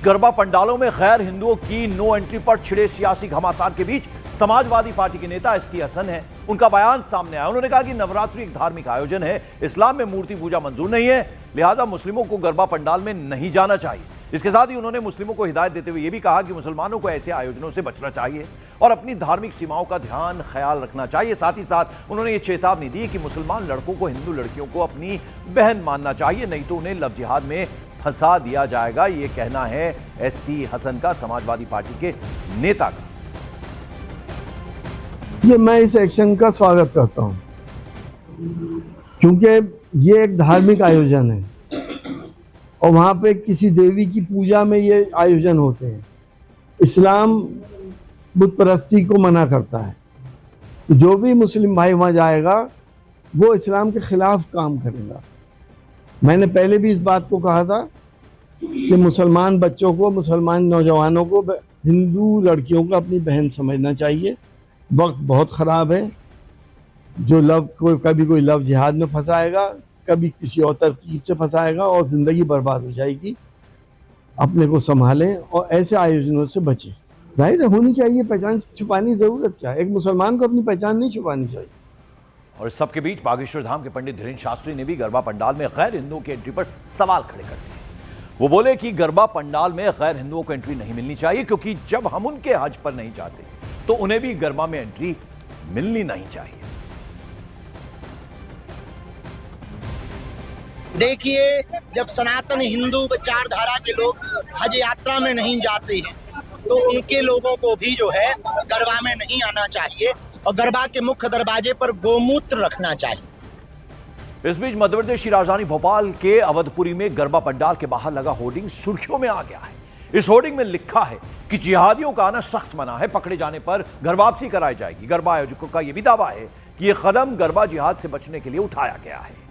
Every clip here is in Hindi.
गरबा पंडालों में गैर हिंदुओं की नो एंट्री पर छिड़े सियासी घमासान के बीच समाजवादी पार्टी के नेता एसटी हसन है, उनका बयान सामने आया। उन्होंने कहा कि नवरात्रि एक धार्मिक आयोजन है, इस्लाम में मूर्ति पूजा मंजूर नहीं है, लिहाजा मुस्लिमों को गरबा पंडाल में नहीं जाना चाहिए। इसके साथ ही उन्होंने मुस्लिमों को हिदायत देते हुए यह भी कहा कि मुसलमानों को ऐसे आयोजनों से बचना चाहिए और अपनी धार्मिक सीमाओं का ध्यान ख्याल रखना चाहिए। साथ ही साथ उन्होंने ये चेतावनी दी कि मुसलमान लड़कों को हिंदू लड़कियों को अपनी बहन मानना चाहिए, नहीं तो उन्हें लव जिहाद में फंसा दिया जाएगा। ये कहना है एसटी हसन का, समाजवादी पार्टी के नेता का। ये मैं इस एक्शन का स्वागत करता हूं, क्योंकि ये एक धार्मिक आयोजन है और वहाँ पे किसी देवी की पूजा में ये आयोजन होते हैं। इस्लाम बुत परस्ती को मना करता है, तो जो भी मुस्लिम भाई वहाँ जाएगा वो इस्लाम के खिलाफ काम करेगा। मैंने पहले भी इस बात को कहा था कि मुसलमान बच्चों को, मुसलमान नौजवानों को हिंदू लड़कियों को अपनी बहन समझना चाहिए। वक्त बहुत ख़राब है, जो कभी कोई लव जिहाद में फंसाएगा, कभी किसी और तरकीब से फंसाएगा और ज़िंदगी बर्बाद हो जाएगी। अपने को संभालें और ऐसे आयोजनों से बचें। जाहिर है होनी चाहिए पहचान, छुपाने की ज़रूरत क्या है? एक मुसलमान को अपनी पहचान नहीं छुपानी चाहिए। और इस सबके बीच बागेश्वर धाम के पंडित धीरेन्द्र शास्त्री ने भी गरबा पंडाल में गैर हिंदुओं की एंट्री पर सवाल खड़े कर दिए। वो बोले कि गरबा पंडाल में गैर हिंदुओं को एंट्री नहीं मिलनी चाहिए, क्योंकि जब हम उनके हज पर नहीं जाते तो उन्हें भी गरबा में एंट्री मिलनी नहीं चाहिए। देखिए, जब सनातन हिंदू विचारधारा के लोग हज यात्रा में नहीं जाते हैं तो उनके लोगों को भी जो है गरबा में नहीं आना चाहिए और गरबा के मुख्य दरवाजे पर गोमूत्र रखना चाहिए। इस बीच मध्य प्रदेश की राजधानी भोपाल के अवधपुरी में गरबा पंडाल के बाहर लगा होर्डिंग सुर्खियों में आ गया है। इस होर्डिंग में लिखा है कि जिहादियों का आना सख्त मना है, पकड़े जाने पर घर वापसी कराई जाएगी। गरबा आयोजकों का यह भी दावा है कि यह कदम गरबा जिहाद से बचने के लिए उठाया गया है।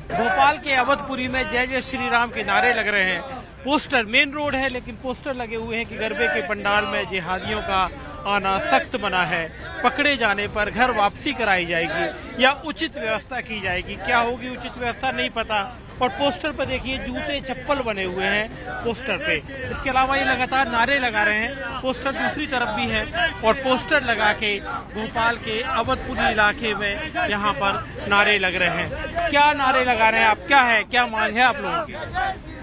भोपाल के अवधपुरी में जय जय श्री राम के नारे लग रहे हैं। पोस्टर, मेन रोड है लेकिन पोस्टर लगे हुए हैं कि गरबे के पंडाल में जिहादियों का आना सख्त मना है, पकड़े जाने पर घर वापसी कराई जाएगी या उचित व्यवस्था की जाएगी। क्या होगी उचित व्यवस्था नहीं पता। और पोस्टर पर देखिए जूते चप्पल बने हुए हैं पोस्टर पे। इसके अलावा ये लगातार नारे लगा रहे हैं। पोस्टर दूसरी तरफ भी है और पोस्टर लगा के भोपाल के अवधपुरी इलाके में यहाँ पर नारे लग रहे हैं। क्या नारे लगा रहे हैं आप? क्या मांग है आप लोगों की?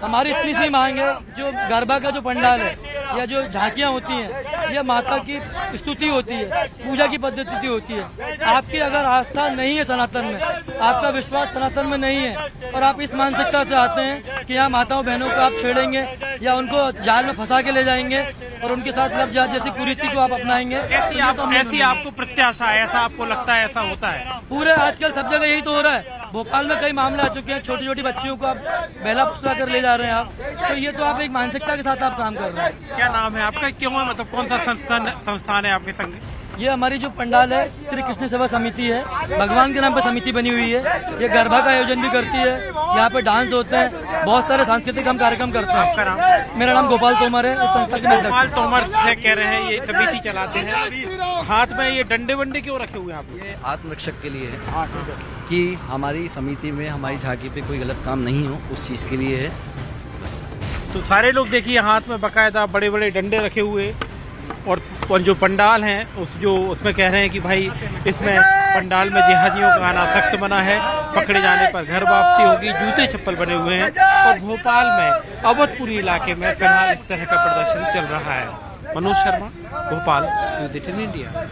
हमारी इतनी सी मांग है, जो गरबा का जो पंडाल है या जो झांकियाँ होती हैं, ये माता की स्तुति होती है, पूजा की पद्धति होती है। आपकी अगर आस्था नहीं है सनातन में, आपका विश्वास सनातन में नहीं है और आप इस मानसिकता से आते हैं कि यहाँ माताओं बहनों को आप छेड़ेंगे या उनको जाल में फंसा के ले जाएंगे और उनके साथ लव जिहाद जैसी कुरीति को आप अपनाएंगे। ऐसी आपको प्रत्याशा है? ऐसा आपको लगता है ऐसा होता है? पूरे आजकल सब जगह यही तो हो रहा है। भोपाल में कई मामले आ चुके हैं, छोटी छोटी बच्चियों को आप बेला फुसला कर ले जा रहे हैं आप। तो ये तो आप एक मानसिकता के साथ आप काम कर रहे हैं। क्या नाम है आपका? क्यों है, मतलब कौन सा संस्थान है आपके संग? ये हमारी जो पंडाल है श्री कृष्ण सेवा समिति है, भगवान के नाम पर समिति बनी हुई है। ये गरबा का आयोजन भी करती है, यहाँ पे डांस होते हैं, बहुत सारे सांस्कृतिक हम कार्यक्रम करते हैं। आपका नाम? मेरा नाम गोपाल तोमर है। इस संस्था के गोपाल तोमर से कह रहे हैं, ये समिति चलाते हैं। हाथ में ये डंडे वंडे क्यों रखे हुए हैं आप? ये आत्मरक्षक के लिए है कि हमारी समिति में हमारी झांकी पे कोई गलत काम नहीं हो, उस चीज़ के लिए है बस। तो सारे लोग देखिए हाथ में बाकायदा बड़े बड़े डंडे रखे हुए और जो पंडाल हैं उसमें कह रहे हैं कि भाई इसमें पंडाल में जिहादियों का आना सख्त मना है, पकड़े जाने पर घर वापसी होगी, जूते चप्पल बने हुए हैं। और भोपाल में अवधपुरी इलाके में फिलहाल इस तरह का प्रदर्शन चल रहा है। Manoj Sharma, Bhopal, news 18 India.